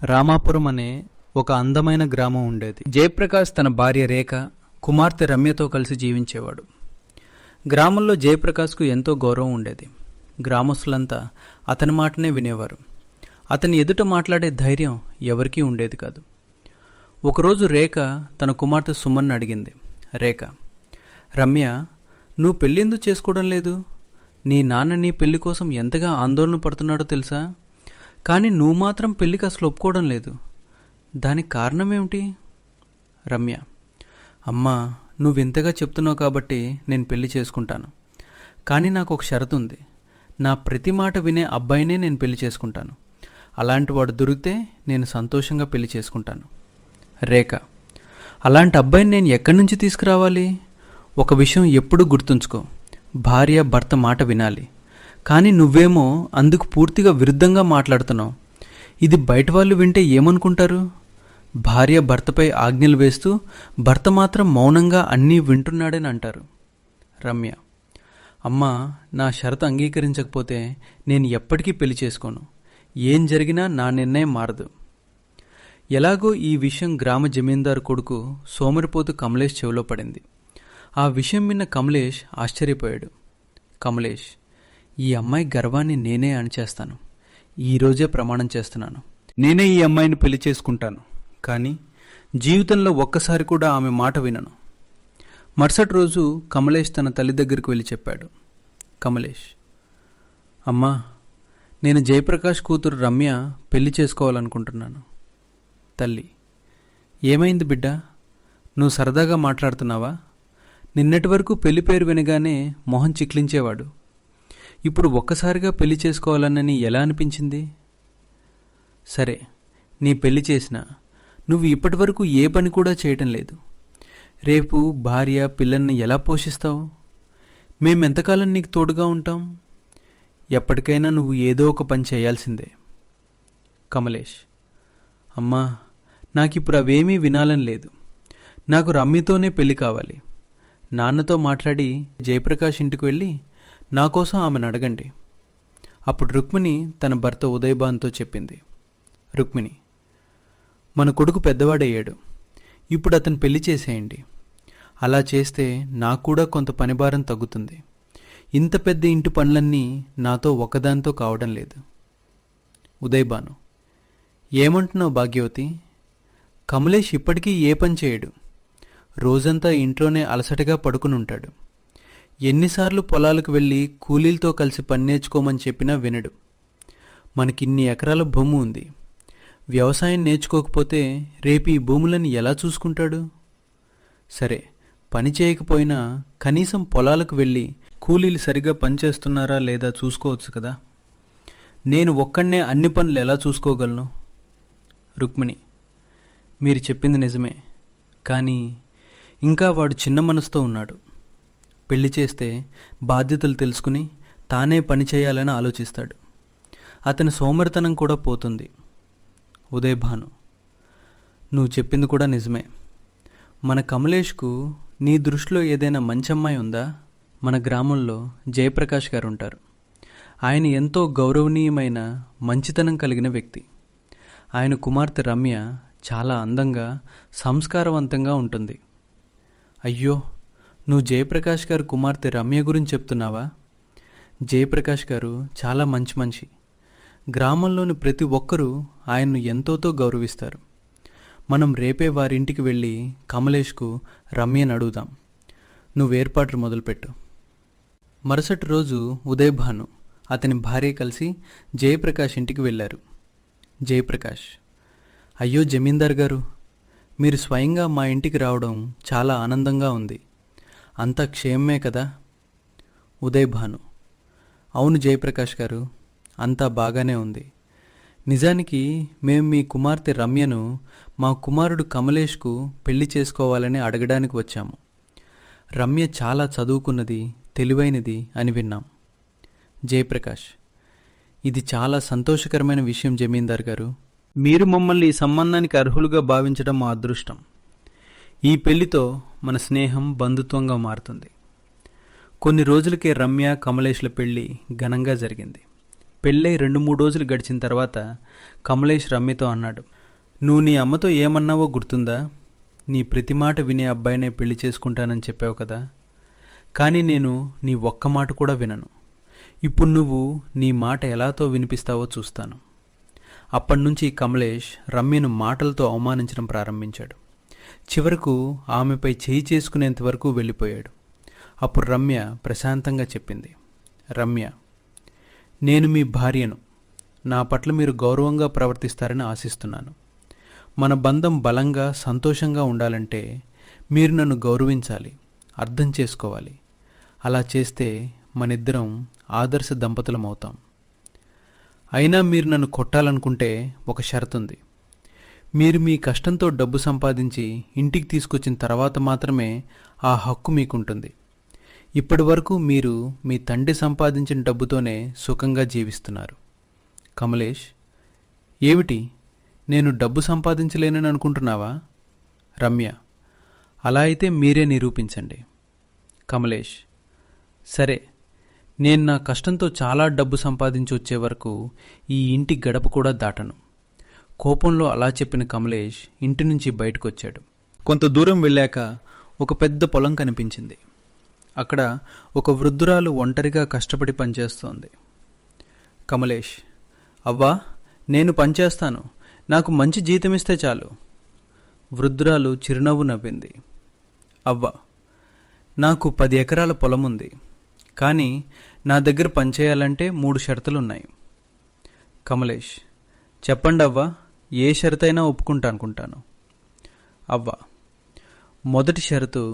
రామాపురం అనే ఒక అందమైన గ్రామం ఉండేది. జయప్రకాష్ తన భార్య రేఖ, కుమార్తె రమ్యతో కలిసి జీవించేవాడు. గ్రామంలో జయప్రకాష్కు ఎంతో గౌరవం ఉండేది. గ్రామస్తులంతా అతని మాటనే వినేవారు. అతని ఎదుట మాట్లాడే ధైర్యం ఎవరికీ ఉండేది కాదు. ఒకరోజు రేఖ తన కుమార్తె సుమన్ అడిగింది. రేఖ, రమ్య, నువ్వు పెళ్ళెందుకు చేసుకోవడం లేదు? నీ నాన్న నీ పెళ్లి కోసం ఎంతగా ఆందోళన పడుతున్నాడో తెలుసా? కానీ నువ్వు మాత్రం పెళ్ళికి అసలు ఒప్పుకోవడం లేదు. దానికి కారణమేమిటి? రమ్య, అమ్మా, నువ్వింతగా చెప్తున్నావు కాబట్టి నేను పెళ్లి చేసుకుంటాను. కానీ నాకు ఒక షరతు ఉంది. నా ప్రతి మాట వినే అబ్బాయినే నేను పెళ్లి చేసుకుంటాను. అలాంటి వాడు దొరికితే నేను సంతోషంగా పెళ్లి చేసుకుంటాను. రేఖ, అలాంటి అబ్బాయిని నేను ఎక్కడి నుంచి తీసుకురావాలి? ఒక విషయం ఎప్పుడూ గుర్తుంచుకో, భార్య భర్త మాట వినాలి. కానీ నువ్వేమో అందుకు పూర్తిగా విరుద్ధంగా మాట్లాడుతున్నావు. ఇది బయట వాళ్ళు వింటే ఏమనుకుంటారు? భార్య భర్తపై ఆజ్ఞలు వేస్తూ భర్త మాత్రం మౌనంగా అన్నీ వింటున్నాడని అంటారు. రమ్య, అమ్మా, నా షరతు అంగీకరించకపోతే నేను ఎప్పటికీ పెళ్లి చేసుకోను. ఏం జరిగినా నా నిర్ణయం మారదు. ఎలాగో ఈ విషయం గ్రామ జమీందారు కొడుకు సోమరిపోతు కమలేష్ చెవిలో పడింది. ఆ విషయం విన్న కమలేష్ ఆశ్చర్యపోయాడు. కమలేష్, ఈ అమ్మాయి గర్వాన్ని నేనే అణిచేస్తాను. ఈరోజే ప్రమాణం చేస్తున్నాను. నేనే ఈ అమ్మాయిని పెళ్లి చేసుకుంటాను. కానీ జీవితంలో ఒక్కసారి కూడా ఆమె మాట వినను. మరుసటి రోజు కమలేష్ తన తల్లి దగ్గరికి వెళ్ళి చెప్పాడు. కమలేష్, అమ్మా, నేను జయప్రకాష్ కూతురు రమ్య పెళ్లి చేసుకోవాలనుకుంటున్నాను. తల్లి, ఏమైంది బిడ్డ? నువ్వు సరదాగా మాట్లాడుతున్నావా? నిన్నటి వరకు పెళ్లి పేరు వినగానే మొహం చిక్లించేవాడు. ఇప్పుడు ఒక్కసారిగా పెళ్లి చేసుకోవాలనని ఎలా అనిపించింది? సరే, నీ పెళ్లి చేసినా నువ్వు ఇప్పటి వరకు ఏ పని కూడా చేయటం లేదు. రేపు భార్య పిల్లల్ని ఎలా పోషిస్తావు? మేమెంతకాలం నీకు తోడుగా ఉంటాం? ఎప్పటికైనా నువ్వు ఏదో ఒక పని చేయాల్సిందే. కమలేష్, అమ్మా, నాకిప్పుడు అవేమీ వినాలని లేదు. నాకు రమ్యతోనే పెళ్లి కావాలి. నాన్నతో మాట్లాడి జయప్రకాష్ ఇంటికి వెళ్ళి నా కోసం ఆమెను అడగండి. అప్పుడు రుక్మిణి తన భర్త ఉదయభాన్తో చెప్పింది. రుక్మిణి, మన కొడుకు పెద్దవాడయ్యాడు. ఇప్పుడు అతను పెళ్లి చేసేయండి. అలా చేస్తే నాకు కూడా కొంత పనిభారం తగ్గుతుంది. ఇంత పెద్ద ఇంటి పనులన్నీ నాతో ఒకదాంతో కావడం లేదు. ఉదయభాను, ఏమంటున్నావు భాగ్యవతి? కమలేష్ ఇప్పటికీ ఏ పని చేయడు. రోజంతా ఇంట్లోనే అలసటగా పడుకుని ఉంటాడు. ఎన్నిసార్లు పొలాలకు వెళ్ళి కూలీలతో కలిసి పని నేర్చుకోమని చెప్పినా వినడు. మనకిన్ని ఎకరాల భూమి ఉంది. వ్యవసాయం నేర్చుకోకపోతే రేపు ఈ భూములను ఎలా చూసుకుంటాడు? సరే, పని చేయకపోయినా కనీసం పొలాలకు వెళ్ళి కూలీలు సరిగా పనిచేస్తున్నారా లేదా చూసుకోవచ్చు కదా. నేను ఒక్కడనే అన్ని పనులు ఎలా చూసుకోగలను? రుక్మిణి, మీరు చెప్పింది నిజమే. కానీ ఇంకా వాడు చిన్న మనసుతో ఉన్నాడు. పెళ్లి చేస్తే బాధ్యతలు తెలుసుకుని తానే పని చేయాలని ఆలోచిస్తాడు. అతని సోమరితనం కూడా పోతుంది. ఉదయభాను, నువ్వు చెప్పింది కూడా నిజమే. మన కమలేష్కు నీ దృష్టిలో ఏదైనా మంచి అమ్మాయి ఉందా? మన గ్రామంలో జయప్రకాష్ గారు ఉంటారు. ఆయన ఎంతో గౌరవనీయమైన మంచితనం కలిగిన వ్యక్తి. ఆయన కుమార్తె రమ్య చాలా అందంగా సంస్కారవంతంగా ఉంటుంది. అయ్యో, నువ్వు జయప్రకాష్ గారు కుమార్తె రమ్య గురించి చెప్తున్నావా? జయప్రకాష్ గారు చాలా మంచి మనిషి. గ్రామంలోని ప్రతి ఒక్కరూ ఆయన్ను ఎంతోతో గౌరవిస్తారు. మనం రేపే వారింటికి వెళ్ళి కమలేష్కు రమ్యను అడుగుదాం. నువ్వు ఏర్పాట్లు మొదలుపెట్టు. మరుసటి రోజు ఉదయభాను అతని భార్య కలిసి జయప్రకాష్ ఇంటికి వెళ్ళారు. జయప్రకాష్, అయ్యో జమీందార్ గారు, మీరు స్వయంగా మా ఇంటికి రావడం చాలా ఆనందంగా ఉంది. అంతా క్షేమమే కదా? ఉదయభాను, అవును జయప్రకాష్ గారు, అంతా బాగానే ఉంది. నిజానికి మేము మీ కుమార్తె రమ్యను మా కుమారుడు కమలేష్కు పెళ్లి చేసుకోవాలని అడగడానికి వచ్చాము. రమ్య చాలా చదువుకున్నది, తెలివైనది అని విన్నాం. జయప్రకాష్, ఇది చాలా సంతోషకరమైన విషయం జమీందార్ గారు. మీరు మమ్మల్ని ఈ సంబంధానికి అర్హులుగా భావించడం మా అదృష్టం. ఈ పెళ్లితో మన స్నేహం బంధుత్వంగా మారుతుంది. కొన్ని రోజులకే రమ్య కమలేష్ల పెళ్లి ఘనంగా జరిగింది. పెళ్ళై 2-3 రోజులు గడిచిన తర్వాత కమలేష్ రమ్యతో అన్నాడు, నువ్వు నీ అమ్మతో ఏమన్నావో గుర్తుందా? నీ ప్రతి మాట వినే అబ్బాయినే పెళ్లి చేసుకుంటానని చెప్పావు కదా. కానీ నేను నీ ఒక్క మాట కూడా వినను. ఇప్పుడు నువ్వు నీ మాట ఎలాతో వినిపిస్తావో చూస్తాను. అప్పటినుంచి కమలేష్ రమ్యను మాటలతో అవమానించడం ప్రారంభించాడు. చివరకు ఆమెపై చేయి చేసుకునేంత వరకు వెళ్ళిపోయాడు. అప్పుడు రమ్య ప్రశాంతంగా చెప్పింది, రమ్య, నేను మీ భార్యను. నా పట్ల మీరు గౌరవంగా ప్రవర్తిస్తారని ఆశిస్తున్నాను. మన బంధం బలంగా సంతోషంగా ఉండాలంటే మీరు నన్ను గౌరవించాలి, అర్థం చేసుకోవాలి. అలా చేస్తే మనిద్దరం ఆదర్శ దంపతులమవుతాం. అయినా మీరు నన్ను కొట్టాలనుకుంటే ఒక షరతు ఉంది. మీరు మీ కష్టంతో డబ్బు సంపాదించి ఇంటికి తీసుకొచ్చిన తర్వాత మాత్రమే ఆ హక్కు మీకుంటుంది. ఇప్పటి వరకు మీరు మీ తండ్రి సంపాదించిన డబ్బుతోనే సుఖంగా జీవిస్తున్నారు. కమలేష్, ఏమిటి, నేను డబ్బు సంపాదించలేనని అనుకుంటున్నావా? రమ్య, అలా అయితే మీరే నిరూపించండి. కమలేష్, సరే, నేను నా కష్టంతో చాలా డబ్బు సంపాదించి వచ్చే వరకు ఈ ఇంటి గడప కూడా దాటను. కోపంలో అలా చెప్పిన కమలేష్ ఇంటి నుంచి బయటకొచ్చాడు. కొంత దూరం వెళ్ళాక ఒక పెద్ద పొలం కనిపించింది. అక్కడ ఒక వృద్ధురాలు ఒంటరిగా కష్టపడి పనిచేస్తోంది. కమలేష్, అవ్వా, నేను పనిచేస్తాను, నాకు మంచి జీతం ఇస్తే చాలు. వృద్ధురాలు చిరునవ్వు నవ్వింది. అవ్వ, నాకు 10 ఎకరాల పొలం ఉంది, కానీ నా దగ్గర పనిచేయాలంటే 3 షరతులున్నాయి. కమలేష్, చెప్పండి అవ్వ, ఏ షరతైనా ఒప్పుకుంటానుకుంటాను. అవ్వ, మొదటి షరతు,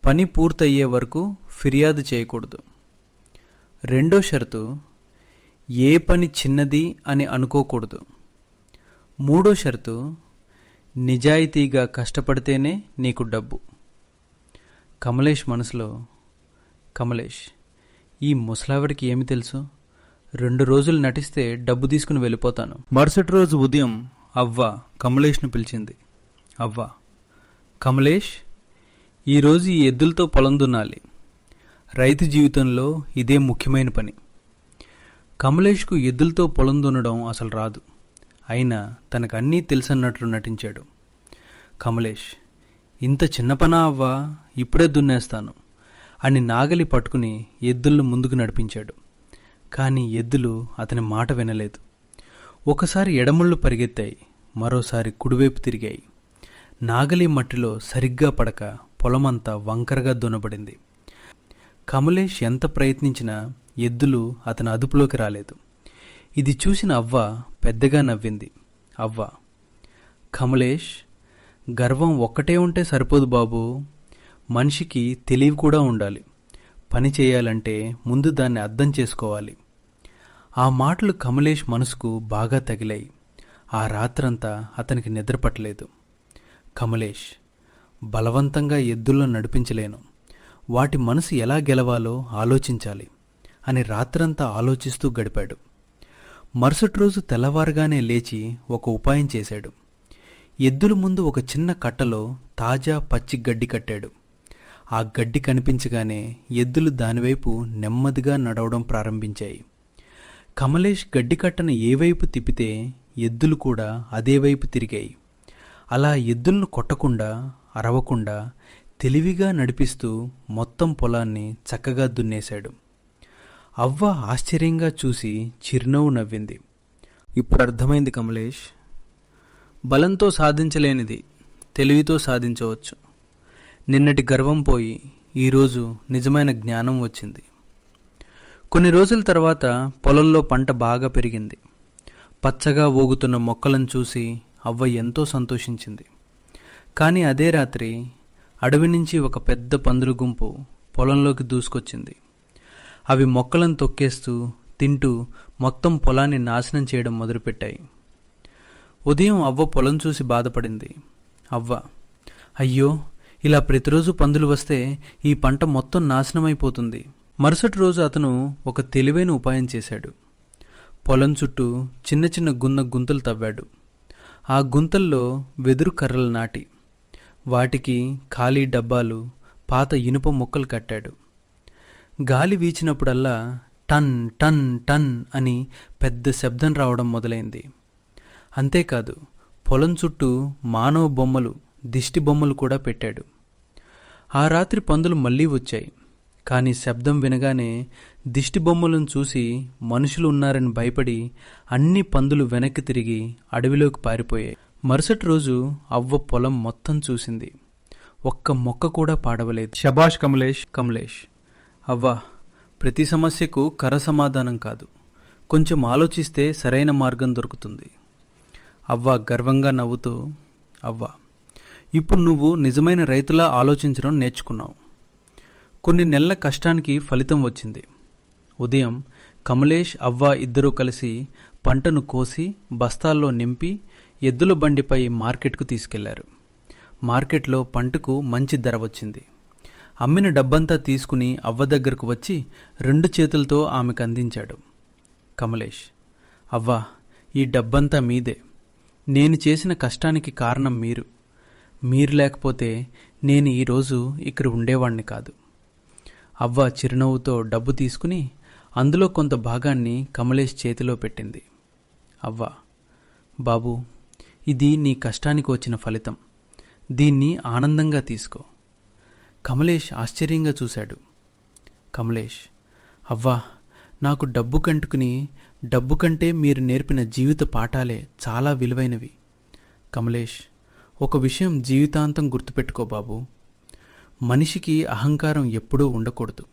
పని పూర్తయ్యే వరకు ఫిర్యాదు చేయకూడదు. రెండో షరతు, ఏ పని చిన్నది అని అనుకోకూడదు. మూడో షరతు, నిజాయితీగా కష్టపడితేనే నీకు డబ్బు. కమలేష్ మనసులో, కమలేష్, ఈ ముసలావిడికి ఏమి తెలుసు? 2 రోజులు నటిస్తే డబ్బు తీసుకుని వెళ్ళిపోతాను. మరుసటి రోజు ఉదయం అవ్వ కమలేష్ను పిలిచింది. అవ్వ, కమలేష్, ఈరోజు ఈ ఎద్దులతో పొలం దున్నాలి. రైతు జీవితంలో ఇదే ముఖ్యమైన పని. కమలేష్కు ఎద్దులతో పొలం దున్నడం అసలు రాదు. అయినా తనకు అన్నీ తెలుసన్నట్లు నటించాడు. కమలేష్, ఇంత చిన్న పనా అవ్వా, ఇప్పుడే దున్నేస్తాను అని నాగలి పట్టుకుని ఎద్దులను ముందుకు నడిపించాడు. కానీ ఎద్దులు అతని మాట వినలేదు. ఒకసారి ఎడముళ్ళు పరిగెత్తాయి, మరోసారి కుడివైపు తిరిగాయి. నాగలి మట్టిలో సరిగ్గా పడక పొలమంతా వంకరగా దున్నబడింది. కమలేష్ ఎంత ప్రయత్నించినా ఎద్దులు అతని అదుపులోకి రాలేదు. ఇది చూసిన అవ్వ పెద్దగా నవ్వింది. అవ్వ, కమలేష్, గర్వం ఒక్కటే ఉంటే సరిపోదు బాబు, మనిషికి తెలివి కూడా ఉండాలి. పని చేయాలంటే ముందు దాన్ని అర్థం చేసుకోవాలి. ఆ మాటలు కమలేష్ మనసుకు బాగా తగిలాయి. ఆ రాత్రంతా అతనికి నిద్రపట్టలేదు. కమలేష్, బలవంతంగా ఎద్దులను నడిపించలేను, వాటి మనసు ఎలా గెలవాలో ఆలోచించాలి అని రాత్రంతా ఆలోచిస్తూ గడిపాడు. మరుసటి రోజు తెల్లవారుగానే లేచి ఒక ఉపాయం చేశాడు. ఎద్దుల ముందు ఒక చిన్న కట్టలో తాజా పచ్చి గడ్డి కట్టాడు. ఆ గడ్డి కనిపించగానే ఎద్దులు దానివైపు నెమ్మదిగా నడవడం ప్రారంభించాయి. కమలేష్ గడ్డి కట్టను ఏ వైపు తిప్పితే ఎద్దులు కూడా అదే వైపు తిరిగాయి. అలా ఎద్దులను కొట్టకుండా, అరవకుండా తెలివిగా నడిపిస్తూ మొత్తం పొలాన్ని చక్కగా దున్నేశాడు. అవ్వ ఆశ్చర్యంగా చూసి చిరునవ్వు నవ్వింది. ఇప్పుడు అర్థమైంది కమలేష్, బలంతో సాధించలేనిది తెలివితో సాధించవచ్చు. నిన్నటి గర్వం పోయి ఈరోజు నిజమైన జ్ఞానం వచ్చింది. కొన్ని రోజుల తర్వాత పొలంలో పంట బాగా పెరిగింది. పచ్చగా ఊగుతున్న మొక్కలను చూసి అవ్వ ఎంతో సంతోషించింది. కానీ అదే రాత్రి అడవి నుంచి ఒక పెద్ద పందుల గుంపు పొలంలోకి దూసుకొచ్చింది. అవి మొక్కలను తొక్కేస్తూ తింటూ మొత్తం పొలాన్ని నాశనం చేయడం మొదలుపెట్టాయి. ఉదయం అవ్వ పొలం చూసి బాధపడింది. అవ్వ, అయ్యో, ఇలా ప్రతిరోజు పందులు వస్తే ఈ పంట మొత్తం నాశనమైపోతుంది. మరుసటి రోజు అతను ఒక తెలివైన ఉపాయం చేశాడు. పొలం చుట్టూ చిన్న చిన్న గుంతలు తవ్వాడు. ఆ గుంతల్లో వెదురు కర్రలు నాటి వాటికి ఖాళీ డబ్బాలు, పాత ఇనుప ముక్కలు కట్టాడు. గాలి వీచినప్పుడల్లా టన్ టన్ టన్ అని పెద్ద శబ్దం రావడం మొదలైంది. అంతేకాదు పొలం చుట్టూ మానవ బొమ్మలు, దిష్టి బొమ్మలు కూడా పెట్టాడు. ఆ రాత్రి పందులు మళ్ళీ వచ్చాయి. కానీ శబ్దం వినగానే దిష్టి బొమ్మలను చూసి మనుషులు ఉన్నారని భయపడి అన్ని పందులు వెనక్కి తిరిగి అడవిలోకి పారిపోయాయి. మరుసటి రోజు అవ్వ పొలం మొత్తం చూసింది. ఒక్క మొక్క కూడా పాడవలేదు. శబాష్ కమలేష్, అవ్వ, ప్రతి సమస్యకు కర సమాధానం కాదు, కొంచెం ఆలోచిస్తే సరైన మార్గం దొరుకుతుంది. అవ్వ గర్వంగా నవ్వుతూ, అవ్వ, ఇప్పుడు నువ్వు నిజమైన రైతులా ఆలోచించడం నేర్చుకున్నావు. కొన్ని నెలల కష్టానికి ఫలితం వచ్చింది. ఉదయం కమలేష్, అవ్వ ఇద్దరూ కలిసి పంటను కోసి బస్తాల్లో నింపి ఎద్దుల బండిపై మార్కెట్కు తీసుకెళ్లారు. మార్కెట్లో పంటకు మంచి ధర వచ్చింది. అమ్మిన డబ్బంతా తీసుకుని అవ్వ దగ్గరకు వచ్చి 2 చేతులతో ఆమెకు అందించాడు. కమలేష్, అవ్వ, ఈ డబ్బంతా మీదే. నేను చేసిన కష్టానికి కారణం మీరు లేకపోతే నేను ఈరోజు ఇక్కడ ఉండేవాణ్ణి కాదు. అవ్వ చిరునవ్వుతో డబ్బు తీసుకుని అందులో కొంత భాగాన్ని కమలేష్ చేతిలో పెట్టింది. అవ్వ, బాబూ, ఇది నీ కష్టానికి వచ్చిన ఫలితం. దీన్ని ఆనందంగా తీసుకో. కమలేష్ ఆశ్చర్యంగా చూశాడు. కమలేష్, అవ్వ, నాకు డబ్బు కంటే మీరు నేర్పిన జీవిత పాఠాలే చాలా విలువైనవి. కమలేష్, ఒక విషయం జీవితాంతం గుర్తుపెట్టుకో బాబూ. మనిషికి అహంకారం ఎప్పుడూ ఉండకూడదు.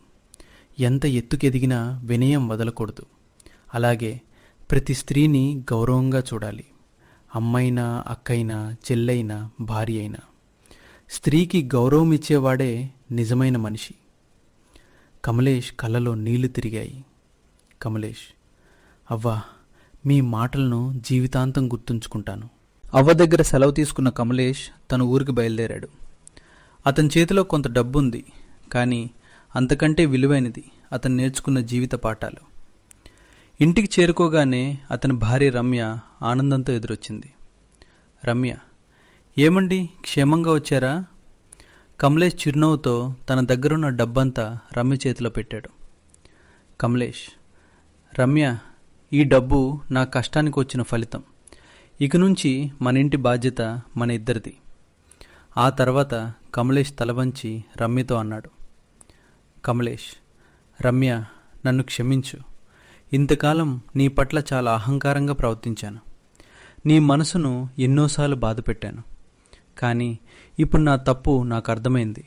ఎంత ఎత్తుకెదిగినా వినయం వదలకూడదు. అలాగే ప్రతి స్త్రీని గౌరవంగా చూడాలి. అమ్మైనా, అక్కైనా, చెల్లైనా, భార్య అయినా. స్త్రీకి గౌరవం ఇచ్చేవాడే నిజమైన మనిషి. కమలేష్ కళ్ళలో నీళ్లు తిరిగాయి. కమలేష్, అవ్వ, మీ మాటలను జీవితాంతం గుర్తుంచుకుంటాను. అవ్వ దగ్గర సెలవు తీసుకున్న కమలేష్ తన ఊరికి బయలుదేరాడు. అతని చేతిలో కొంత డబ్బుంది, కానీ అంతకంటే విలువైనది అతను నేర్చుకున్న జీవిత పాఠాలు. ఇంటికి చేరుకోగానే అతని భార్య రమ్య ఆనందంతో ఎదురొచ్చింది. రమ్య, ఏమండి, క్షేమంగా వచ్చారా? కమలేష్ చిరునవ్వుతో తన దగ్గరున్న డబ్బంతా రమ్య చేతిలో పెట్టాడు. కమలేష్, రమ్య, ఈ డబ్బు నా కష్టానికి వచ్చిన ఫలితం. ఇక నుంచి మన ఇంటి బాధ్యత మన ఇద్దరిది. ఆ తర్వాత కమలేష్ తలవంచి రమ్యతో అన్నాడు. కమలేష్, రమ్య, నన్ను క్షమించు. ఇంతకాలం నీ పట్ల చాలా అహంకారంగా ప్రవర్తించాను. నీ మనసును ఎన్నోసార్లు బాధపెట్టాను. కానీ ఇప్పుడు నా తప్పు నాకు అర్థమైంది.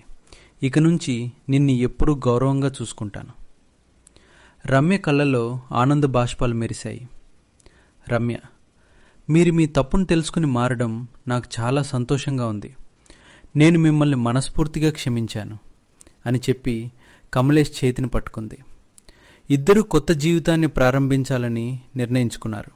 ఇక నుంచి నిన్ను ఎప్పుడూ గౌరవంగా చూసుకుంటాను. రమ్య కళ్ళలో ఆనంద బాష్పాలు మెరిశాయి. రమ్య, మీరు మీ తప్పును తెలుసుకుని మారడం నాకు చాలా సంతోషంగా ఉంది. నేను మిమ్మల్ని మనస్ఫూర్తిగా క్షమించాను అని చెప్పి కమలేష్ చేతిని పట్టుకుంది. ఇద్దరూ కొత్త జీవితాన్ని ప్రారంభించాలని నిర్ణయించుకున్నారు.